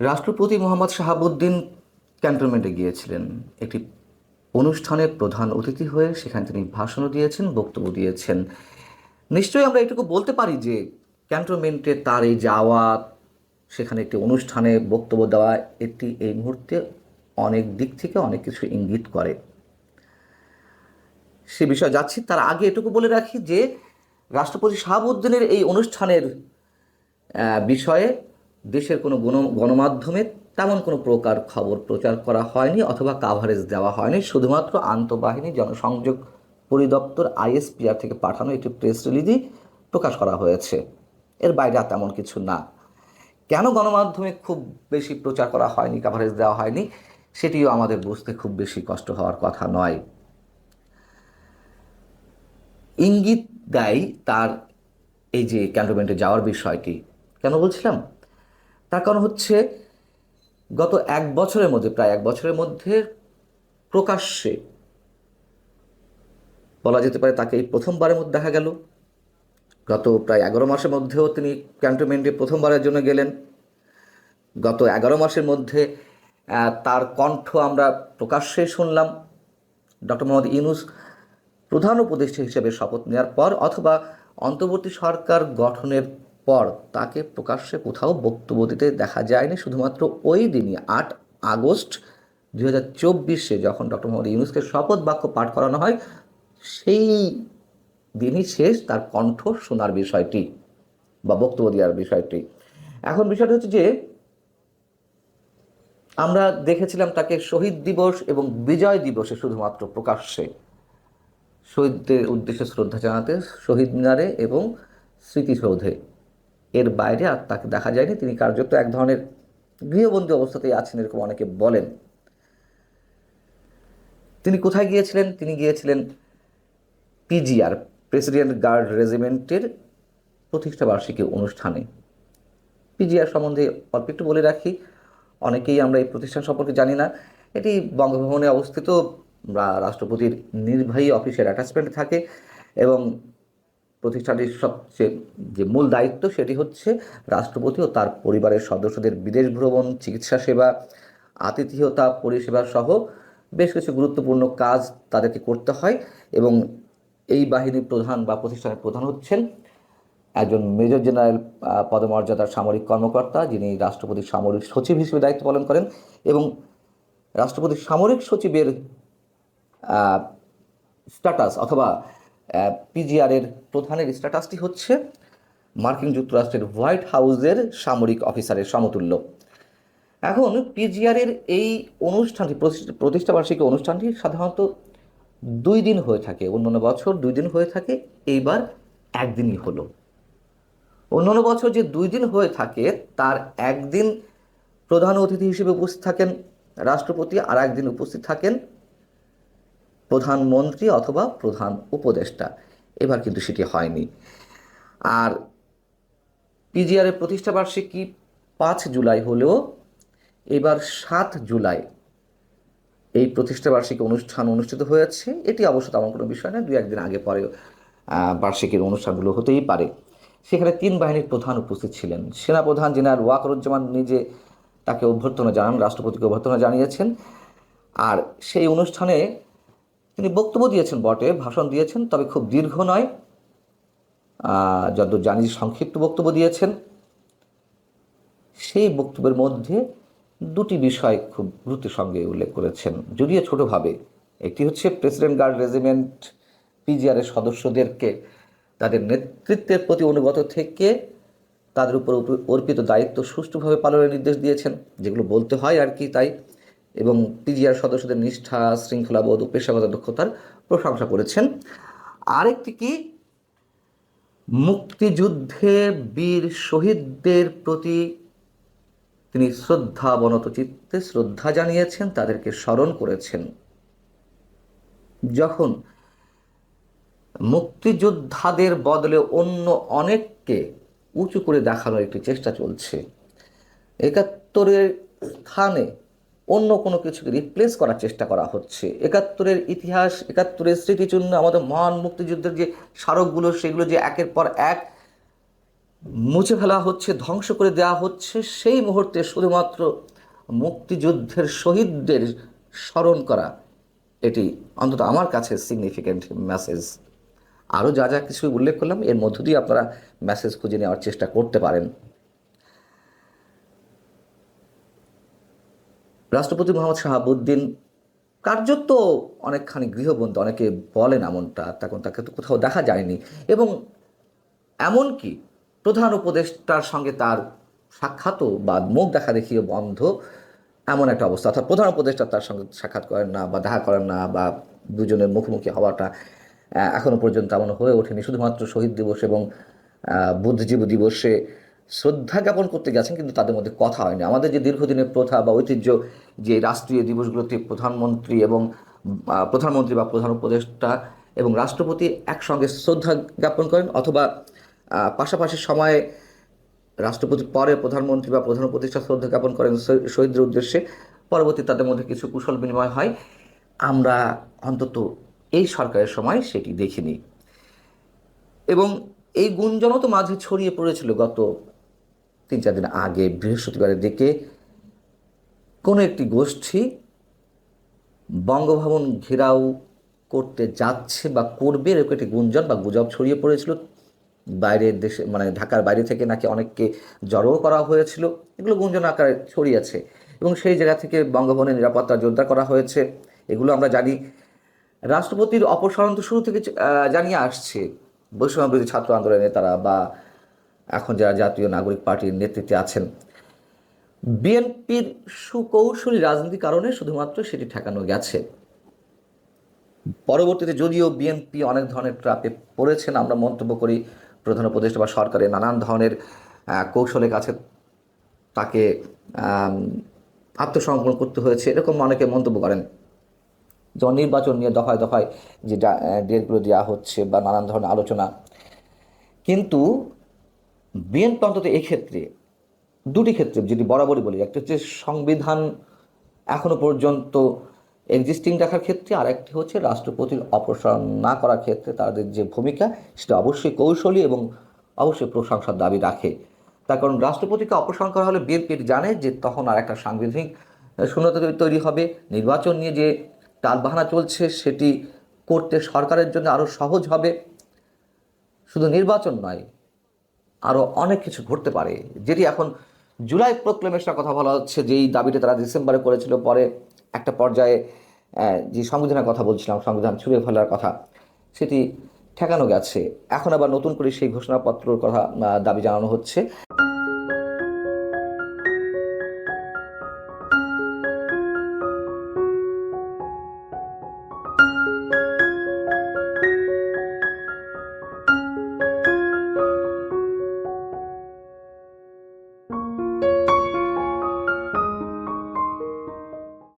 রাষ্ট্রপতি মোহাম্মদ শাহাবুদ্দিন ক্যান্টনমেন্টে গিয়েছিলেন একটি অনুষ্ঠানের প্রধান অতিথি হয়ে। সেখানে তিনি ভাষণও দিয়েছেন, বক্তব্য দিয়েছেন। নিশ্চয়ই আমরা এটুকু বলতে পারি যে ক্যান্টনমেন্টে তার এই যাওয়া, সেখানে একটি অনুষ্ঠানে বক্তব্য দেওয়া, এটি এই মুহূর্তে অনেক দিক থেকে অনেক কিছু ইঙ্গিত করে। সে বিষয়ে যাচ্ছি, তার আগে এটুকু বলে রাখি যে রাষ্ট্রপতি শাহাবুদ্দিনের এই অনুষ্ঠানের বিষয়ে দেশের কোনো গণমাধ্যমে তেমন কোনো প্রকার খবর প্রচার করা হয়নি অথবা কাভারেজ দেওয়া হয়নি। শুধুমাত্র আন্তঃবাহিনী জনসংযোগ পরিদপ্তর আইএসপিআর থেকে পাঠানো একটি প্রেস রিলিজই প্রকাশ করা হয়েছে। এর বাইরে আর তেমন কিছু না। কেন গণমাধ্যমে খুব বেশি প্রচার করা হয়নি, কাভারেজ দেওয়া হয়নি, সেটিও আমাদের বুঝতে খুব বেশি কষ্ট হওয়ার কথা নয়। ইঙ্গিত দেয় তার এই যে ক্যান্টনমেন্টে যাওয়ার বিষয়টি। কেন বলছিলাম? তার কারণ হচ্ছে গত এক বছরের মধ্যে, প্রায় এক বছরের মধ্যে প্রকাশ্যে বলা যেতে পারে তাকে এই প্রথমবারের মধ্যে দেখা গেল। গত প্রায় 11 মাসের মধ্যেও তিনি ক্যান্টনমেন্টে প্রথমবারের জন্য গেলেন। গত 11 মাসের মধ্যে তার কণ্ঠ আমরা প্রকাশ্যে শুনলাম। ডক্টর মোহাম্মদ ইউনূস প্রধান উপদেষ্টা হিসেবে শপথ নেওয়ার পর অথবা অন্তর্বর্তী সরকার গঠনের পর তাকে প্রকাশ্যে কোথাও বক্তব্য দিতে দেখা যায়নি। শুধুমাত্র ওই দিনই 8 আগস্ট 2024 যখন ডক্টর মোহাম্মদ ইউনূসকে শপথ বাক্য পাঠ করানো হয়, সেই দিনই শেষ তার কণ্ঠ শোনার বিষয়টি বা বক্তব্য দেওয়ার বিষয়টি। এখন বিষয়টা হচ্ছে যে আমরা দেখেছিলাম তাকে শহীদ দিবস এবং বিজয় দিবসে শুধুমাত্র প্রকাশ্যে শহীদদের উদ্দেশ্যে শ্রদ্ধা জানাতে শহীদ মিনারে এবং স্মৃতিসৌধে। এর বাইরে আর তাকে দেখা যায়নি। তিনি কার্যত এক ধরনের গৃহবন্দী অবস্থাতেই আছেন, এরকম অনেকে বলেন। তিনি কোথায় গিয়েছিলেন? তিনি গিয়েছিলেন পিজিআর, প্রেসিডেন্ট গার্ড রেজিমেন্টের প্রতিষ্ঠাবার্ষিকী অনুষ্ঠানে। পিজিআর সম্বন্ধে অল্প একটু বলে রাখি, অনেকেই আমরা এই প্রতিষ্ঠান সম্পর্কে জানি না। এটি বঙ্গভবনে অবস্থিত, রাষ্ট্রপতির নির্বাহী অফিসের অ্যাটাচমেন্ট থাকে এবং প্রতিষ্ঠানটির সবচেয়ে যে মূল দায়িত্ব সেটি হচ্ছে রাষ্ট্রপতি ও তার পরিবারের সদস্যদের বিদেশ ভ্রমণ, চিকিৎসা সেবা, আতিথেয়তা পরিষেবা সহ বেশ কিছু গুরুত্বপূর্ণ কাজ তাদেরকে করতে হয়। এবং এই বাহিনীর প্রধান বা প্রতিষ্ঠানের প্রধান হচ্ছেন একজন মেজর জেনারেল পদমর্যাদার সামরিক কর্মকর্তা, যিনি রাষ্ট্রপতির সামরিক সচিব হিসেবে দায়িত্ব পালন করেন। এবং রাষ্ট্রপতির সামরিক সচিবের স্ট্যাটাস অথবা পিজিআরের প্রধানের স্ট্যাটাসটি হচ্ছে মার্কিন যুক্তরাষ্ট্রের হোয়াইট হাউসের সামরিক অফিসারের সমতুল্য। এখন পিজিআরের এই অনুষ্ঠানটি, প্রতিষ্ঠাবার্ষিকী অনুষ্ঠানটি সাধারণত 2 দিন হয়ে থাকে। অন্যান্য বছর 2 দিন হয়ে থাকে, এইবার একদিনই হলো। অন্যান্য বছর যে 2 দিন হয়ে থাকে তার একদিন প্রধান অতিথি হিসেবে উপস্থিত থাকেন রাষ্ট্রপতি, আর একদিন উপস্থিত থাকেন প্রধানমন্ত্রী অথবা প্রধান উপদেষ্টা। এবার কিন্তু সেটি হয়নি। আর পিজিআরের প্রতিষ্ঠাবার্ষিকী 5 জুলাই হলেও এবার 7 জুলাই এই প্রতিষ্ঠাবার্ষিকী অনুষ্ঠান অনুষ্ঠিত হয়েছে। এটি অবশ্য তেমন কোনো বিষয় না, 2-1 দিন আগে পরে বার্ষিকীর অনুষ্ঠানগুলো হতেই পারে। সেখানে 3 বাহিনীর প্রধান উপস্থিত ছিলেন। সেনাপ্রধান জেনারেল ওয়াকারুজ্জামান নিজে তাকে অভ্যর্থনা জানান, রাষ্ট্রপতিকে অভ্যর্থনা জানিয়েছেন। আর সেই অনুষ্ঠানে তিনি বক্তব্য দিয়েছেন বটে, ভাষণ দিয়েছেন, তবে খুব দীর্ঘ নয়, যতদূর জানি সংক্ষিপ্ত বক্তব্য দিয়েছেন। সেই বক্তব্যের মধ্যে 2টি বিষয় খুব গুরুত্বের সঙ্গে উল্লেখ করেছেন, যদিও ছোটোভাবে। একটি হচ্ছে প্রেসিডেন্ট গার্ড রেজিমেন্ট পিজিআরের সদস্যদেরকে তাদের নেতৃত্বের প্রতি অনুগত থেকে তাদের উপর অর্পিত দায়িত্ব সুষ্ঠুভাবে পালনের নির্দেশ দিয়েছেন, যেগুলো বলতে হয় আর কি, তাই। এবং পিজিআর সদস্যদের নিষ্ঠা, শৃঙ্খলাবোধ ও পেশাগত দক্ষতার প্রশংসা করেছেন। আরেকটি কি, মুক্তিযুদ্ধে বীর শহীদদের প্রতি তিনি শ্রদ্ধাবনত চিত্তে শ্রদ্ধা জানিয়েছেন, তাদেরকে স্মরণ করেছেন। যখন মুক্তিযোদ্ধাদের বদলে অন্য অনেককে উঁচু করে দেখানোর একটি চেষ্টা চলছে, 71-এর স্থানে অন্য কোনো কিছুকে রিপ্লেস করার চেষ্টা করা হচ্ছে, 71-এর ইতিহাস, 71-এর স্মৃতিচিহ্ন, আমাদের মহান মুক্তিযুদ্ধের যে স্মারকগুলো, সেগুলো যে একের পর এক মুছে ফেলা হচ্ছে, ধ্বংস করে দেওয়া হচ্ছে, সেই মুহূর্তে শুধুমাত্র মুক্তিযুদ্ধের শহীদদের স্মরণ করা, এটি অন্তত আমার কাছে সিগনিফিক্যান্ট মেসেজ। আরও যা যা কিছু উল্লেখ করলাম এর মধ্য দিয়ে আপনারা মেসেজ খুঁজে নেওয়ার চেষ্টা করতে পারেন। রাষ্ট্রপতি মোহাম্মদ শাহাবুদ্দিন কার্যত অনেকখানি গৃহবন্দী, অনেকে বলেন এমনটা, তখন তাকে তো কোথাও দেখা যায়নি, এবং এমনকি প্রধান উপদেষ্টার সঙ্গে তার সাক্ষাৎও বা মুখ দেখা দেখিয়ে বন্ধ, এমন একটা অবস্থা। অর্থাৎ প্রধান উপদেষ্টা তার সঙ্গে সাক্ষাৎ করেন না বা দেখা করেন না, বা দুজনের মুখোমুখি হওয়াটা এখনো পর্যন্ত এমন হয়ে ওঠেনি। শুধুমাত্র শহীদ দিবস এবং বুদ্ধিজীবী দিবসে শ্রদ্ধা জ্ঞাপন করতে গেছেন, কিন্তু তাদের মধ্যে কথা হয়নি। আমাদের যে দীর্ঘদিনের প্রথা বা ঐতিহ্য, যে রাষ্ট্রীয় দিবসগুলোতে প্রধানমন্ত্রী বা প্রধান উপদেষ্টা এবং রাষ্ট্রপতি একসঙ্গে শ্রদ্ধা জ্ঞাপন করেন, অথবা পাশাপাশি সময়ে রাষ্ট্রপতি পরে প্রধানমন্ত্রী বা প্রধান উপদেষ্টা শ্রদ্ধা জ্ঞাপন করেন শহীদদের উদ্দেশ্যে, পরবর্তী তাদের মধ্যে কিছু কুশল বিনিময় হয়, আমরা অন্তত এই সরকারের সময় সেটি দেখিনি। এবং এই গুঞ্জনও তো মাঝে ছড়িয়ে পড়েছিল গত 3-4 দিন আগে, বৃহস্পতিবারের দিকে কোনো একটি গোষ্ঠী বঙ্গভবন ঘেরাও করতে যাচ্ছে বা করবে, এরকম একটি গুঞ্জন বা গুজব ছড়িয়ে পড়েছিল। বাইরের দেশে, মানে ঢাকার বাইরে থেকে নাকি অনেককে জড়ো করা হয়েছিল, এগুলো গুঞ্জন আকারে ছড়িয়েছে, এবং সেই জায়গা থেকে বঙ্গভবনের নিরাপত্তা জোরদার করা হয়েছে, এগুলো আমরা জানি। রাষ্ট্রপতির অপসারণ তো শুরু থেকে জানিয়ে আসছে বৈষম্যবিরোধী ছাত্র আন্দোলনের নেতারা, বা এখন যারা জাতীয় নাগরিক পার্টির নেতৃত্বে আছেন। বিএনপির সুকৌশলী রাজনীতির কারণে শুধুমাত্র সেটি ঠেকানো গেছে। পরবর্তীতে যদিও বিএনপি অনেক ধরনের ট্র্যাপে পড়েছেন, আমরা মন্তব্য করি প্রধান উপদেষ্টা বা সরকারের নানান ধরনের কৌশলের কাছে তাকে আত্মসমর্পণ করতে হয়েছে, এরকম অনেকে মন্তব্য করেন। যেমন নির্বাচন নিয়ে দফায় দফায় যে ডেটগুলো দেওয়া হচ্ছে বা নানান ধরনের আলোচনা, কিন্তু বিএনপি অন্তত এক্ষেত্রে, দুটি ক্ষেত্রে যদি বরাবরই বলি, একটা হচ্ছে সংবিধান এখনো পর্যন্ত এক্সিস্টিং রাখার ক্ষেত্রে, আর একটি হচ্ছে রাষ্ট্রপতির অপসারণ না করার ক্ষেত্রে তাদের যে ভূমিকা, সেটা অবশ্যই কৌশলী এবং অবশ্যই প্রশংসার দাবি রাখে। তার কারণ রাষ্ট্রপতিকে অপসারণ করা হলে বিএনপি জানে যে তখন আর একটা সাংবিধানিক শূন্যতা তৈরি হবে। নির্বাচন নিয়ে যে টালবাহানা চলছে সেটি করতে সরকারের জন্য আরও সহজ হবে। শুধু নির্বাচন নয়, আরও অনেক কিছু ঘটতে পারে, যেটি এখন জুলাই প্রক্লেমেশনের কথা বলা হচ্ছে, যেই দাবিটা তারা ডিসেম্বরে করেছিল, পরে একটা পর্যায়ে যে সংবিধানের কথা বলছিলাম, সংবিধান ছুঁড়ে ফেলার কথা, সেটি ঠেকানো গেছে। এখন আবার নতুন করে সেই ঘোষণাপত্রের কথা দাবি জানানো হচ্ছে।